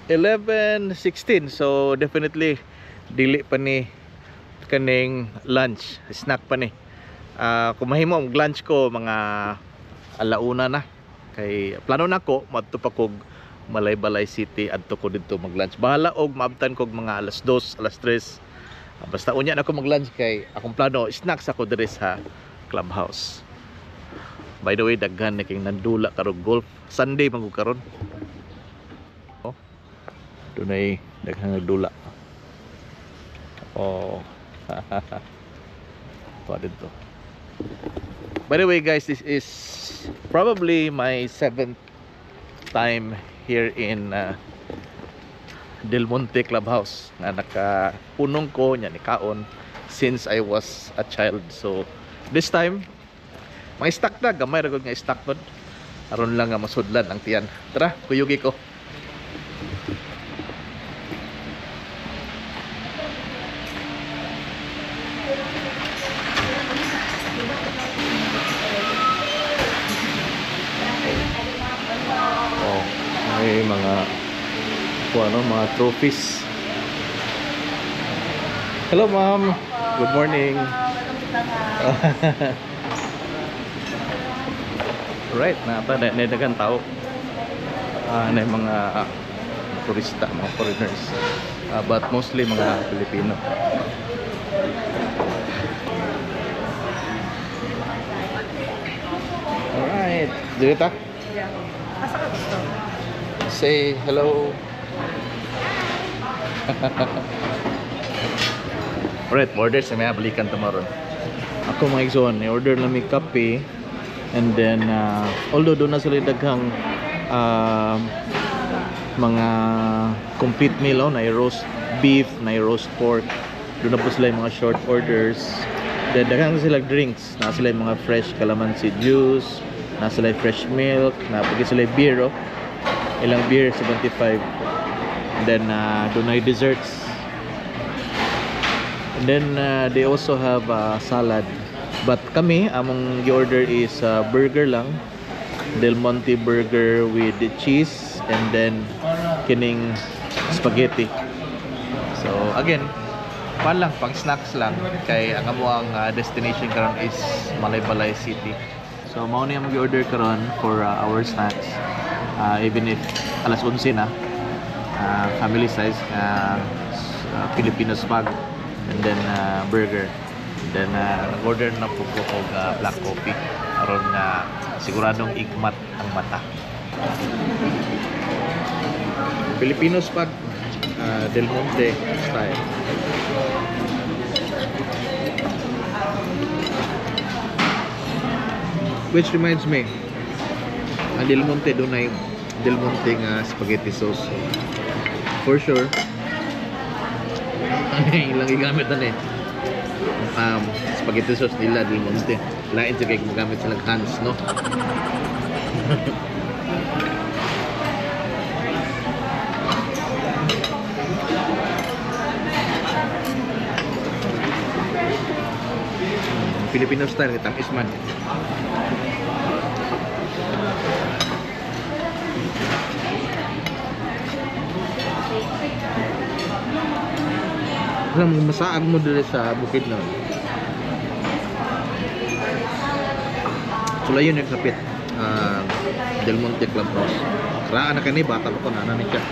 11:16, so definitely dili pa ni kaning lunch, snack pa ni. Kung mahimo ang lunch ko mga alauna na, kay plano nako madto pa kog Malaybalay City adto ko didto mag-lunch. Bahala og maabtan kog mga alas 2, alas 3. Basta unya na ako mag-lunch kay akong plano snacks ako diri sa clubhouse. By the way, daghan na king nandula karong golf. Sunday man ko karon. Oh. Dunay daghang nagdula. Oh. Pa dito. By the way guys, this is probably my 7th time here in Del Monte Clubhouse na nakapunong ko nya ni kaon since I was a child. So this time may stock na, gamay ra gud nga stock pod aron lang nga masudlan ang tiyan. Tara, kuyugi ko. May mga mga trophies. Hello ma'am, good morning. Right, na daghang tao. Na mga turista, mga foreigners, but mostly mga Pilipino. Alright, direta? Say hello. Alright, order sa may balikan tomorrow. Ako mga igsoon, i-order lang may kape. And then, although doon na sila daghang mga complete meal, na roast beef, na roast pork. Doon na po sila yung mga short orders. Then, daghang sila drinks. Na sila yung mga fresh calamansi juice. Na sila yung fresh milk. Na pagka sila yung beer, ilang beer, 75. And then doon ay desserts. And then they also have salad. But kami, among i-order is burger lang, Del Monte burger with the cheese and then kining spaghetti. So again, pan lang, pang snacks lang, kay ang amo ang destination karon is Malaybalay City. So mao na yung mag-order karon for our snacks. Even if alas 11 na, family size, Filipino spag, and then burger. And then nag-order na po ko black coffee aron siguradong igmat ang mata. Filipino spag, Del Monte style. Which reminds me, ang Del Monte doon ay Del Monte nga spaghetti sauce. For sure. Ilang igamit na spaghetti sauce nila Del Monte. Lain siya kaya magamit silang hands, no? Filipino style, tamis man. Alam mo, masaag mo dito sa bukid na. Sulayon yung kapit. Del Monte Clubhouse. Raan na kani, bata pa ko na nanin siya.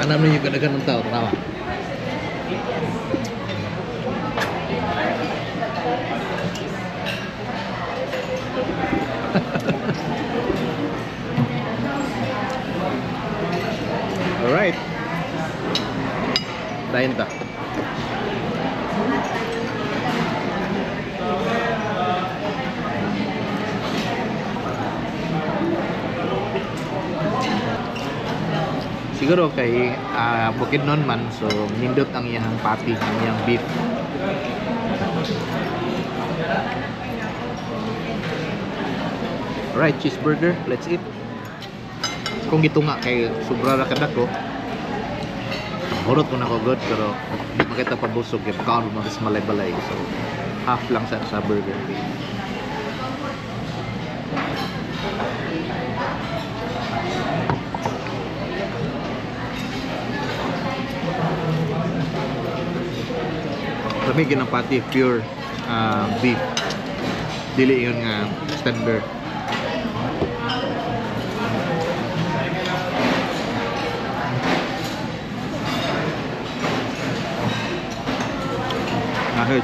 Alam niyo yung kadagan ng tao, tama? Alright. Dahin ta. Siguro kay Bukidnon man, so nindot ang iyang patty, ang iyang beef. Alright, cheeseburger, let's eat. Akong gitunga kay sobra ra kadako. Hurot mo na ko good pero di makita pabusog kay pagkaon mo mas malay-balay. So half lang sa burger. Kami ginapati pure beef. Dili yun nga tender.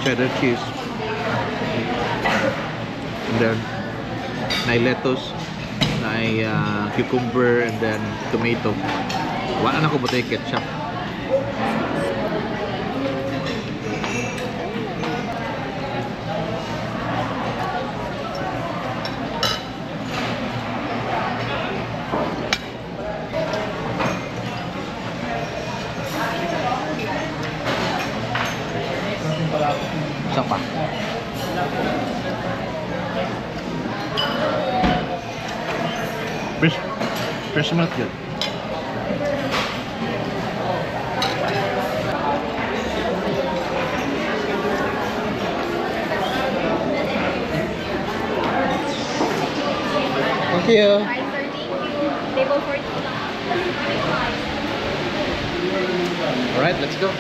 Cheddar cheese, and then na lettuce, na cucumber, and then tomato. Wala na ko ba tayo ketchup? Isa pa. Fresh milk yun. Thank you. Table 14. Alright, let's go.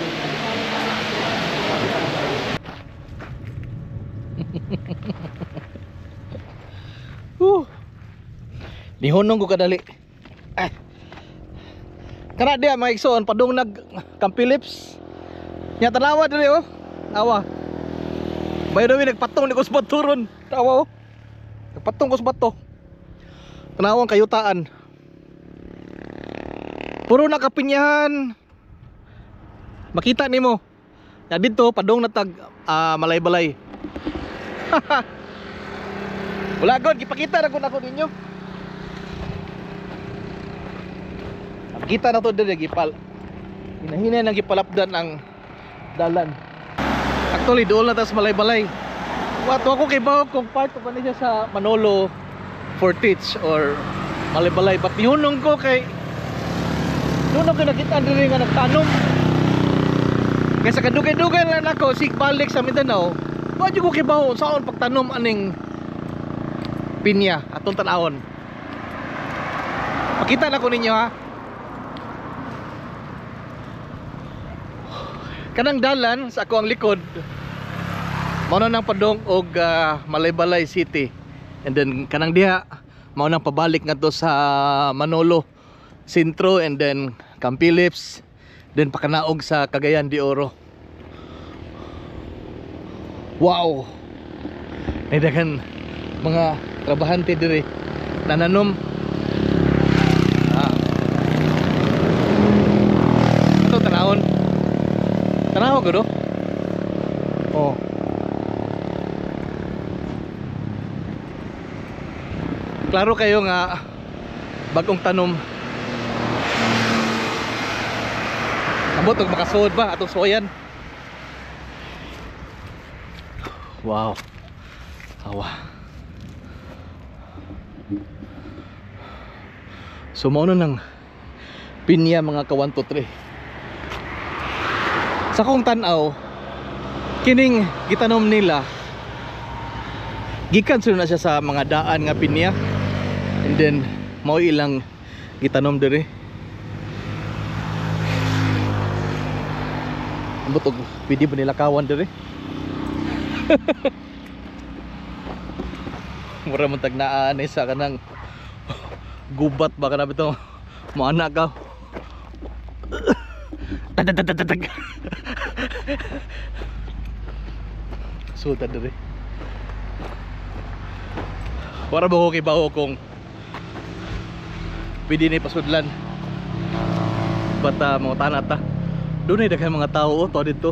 Nihunong ko kadali. Ay. Kana dia maigsoon padung nag Camp Phillips. Nya tanawa diri oh. Awa. By the way nagpatong ni kus baturon. Tawa oh. Nagpatong kus bato. Tanawang kayutaan. Puro nakapinyahan. Makita nimo. Ya dito padung natag malay-balay. Wala gud gipakita ra gud ako ninyo. Kita na to diri gipal. Hinahinay nang gipalapdan ang dalan. Actually doon na tas malay-balay. Wato ako kay bawo kung part pa niya sa Manolo Fortich or malay-balay. But nihunong ko kay doon ako nakita diri nga nagtanom. Kaya sa kadugay-dugay lang ako sig balik sa Mindanao. Wa jud ko kay bawo saon pagtanom aning pinya atong tanawon. Pakita na ko ninyo ha. Kanang dalan sa ako ang likod mao nang padong og Malay-Balay City, and then kanang diha mao nang pabalik ngadto sa Manolo Sentro, and then Camp Phillips, then pakanaog sa Cagayan de Oro. Wow, ay daghan mga trabahante diri nananom. Ato tanawon tanaw ko do. Oh. Klaro kayo nga bagong tanom. Ambot og makasuod ba atong soyan. Wow. Awa. So mao nang pinya mga ka 1 to 3. Sa kong tanaw kining gitanom nila gikan sila na siya sa mga daan nga pinya, and then mao ilang gitanom diri. Ambot og pwede ba nila kawan diri. Mura man tag naa ni sa kanang gubat ba kana bitaw mo anak ka. Tag. Suta diri. Para ba ko kay bawo kung pwede ni pasudlan. Bata mga tanata. Doon ay daghan mga tao to dito.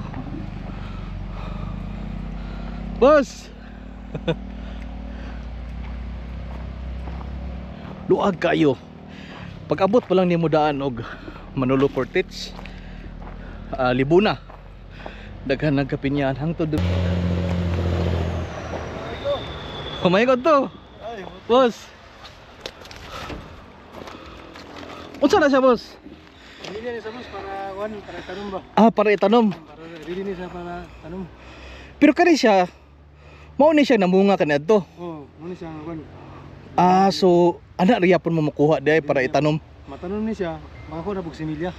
Boss. Luag kayo. Pag-abot pa lang ni mo daan og Manolo Fortich, Libuna, daghan nagkapinyahan hangtod. Oh my god to. Boss. Unsa na siya, boss? Hindi niya sa boss para tanong ba? Ah, para itanom. Para ready ni sa para tanong. Pero kani siya mao ni siya namunga kanadto. Oh, mo ni siya kuan. Ah, so ana riya pon mo makuha di ay para itanom. Matanom ni siya, mga ko na pug similya.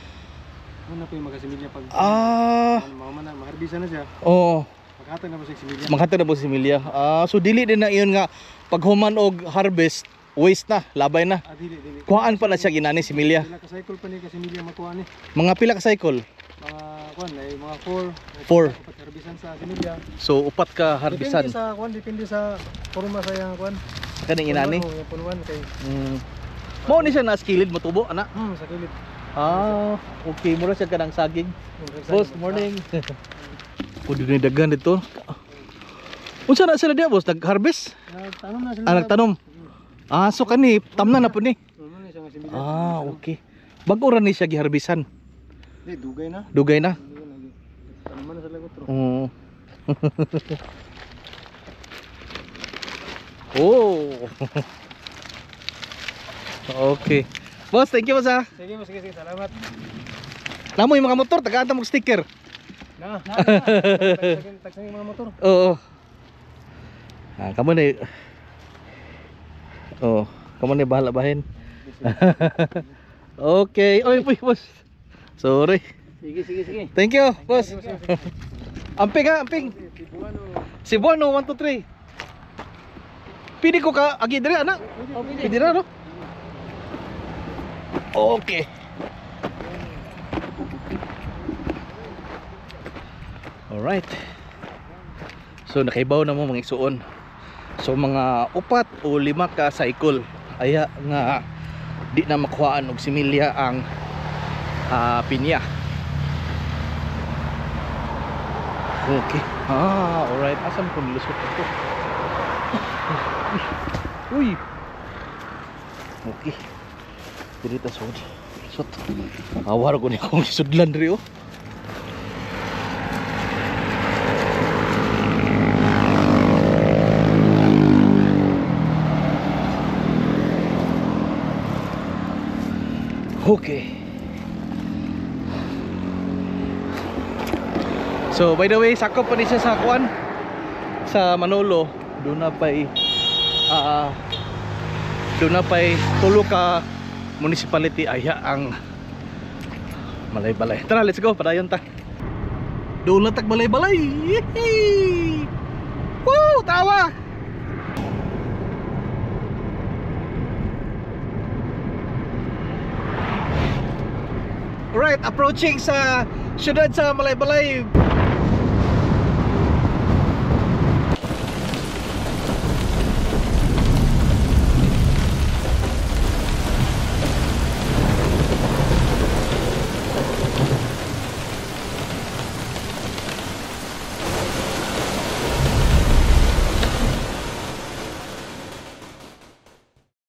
Ano na po yung magasimilya pag mga man maharbisa na siya. Oh, Maghatag na po siya similya. manghatag na po si Emilia. Ah, so dili din na iyon nga pag human og harvest, waste na, labay na. Dili. Kuhaan pa na siya ginani si Emilia. Pila ka cycle pa ni ka similya makuha ni. Mga pila ka cycle? Mga kuan ay mga 4. 4. Upat harbisan sa similya. So upat ka harbisan. Depende sa kuan, depende sa forma sa yang kuan. Kaning inani. Oh, yung punuan kay. Mao ni siya na skilled motubo ana. Sa kilid. Ah, okay, mura siya kanang saging. Boss, morning. Pwede na dagan dito. Unsa na sila diya, boss? Nag-harvest? Nagtanom na sila. Nagtanom. Ah, so kani tamna na po ni. Ano ni siya nga similya. Ah, okay. Bago ra ni siya giharbisan. Dugay na. Dugay na. Tanaman na sa lagot ro. Oo. Oh. Okay. Boss, thank you boss ha. Sige, salamat. Namo yung mga motor, tagaan ta mo sticker. Na. Tagsang yung mga motor. Oo. Ah, kamu na. Oh, kamu na bahala bahin. Okay. Oy, boss. Sorry. Sige. Thank you, boss. Amping ha, amping. Cebuano 1 2 3. Pili ko ka agi diri ana. Pili na no. Okay. Alright. So nakaibaw na mo mga igsuon. So mga 4 o 5 ka cycle aya nga di na makuhaan og similya ang pinya. Okay. Alright. Asan ko nilusot ito? Uy. Okay. Dirita sud. Sud. Awar ko ni akong sudlan diri oh. Okay. So by the way, sakop pa ni siya sa kuan sa Manolo. Doon na pa'y tulo ka municipality aya ang balay-balay. Tara, let's go, padayon ta. Doon lang tag balay-balay. Woo, tawa. Alright, approaching sa syudad sa Malaybalay.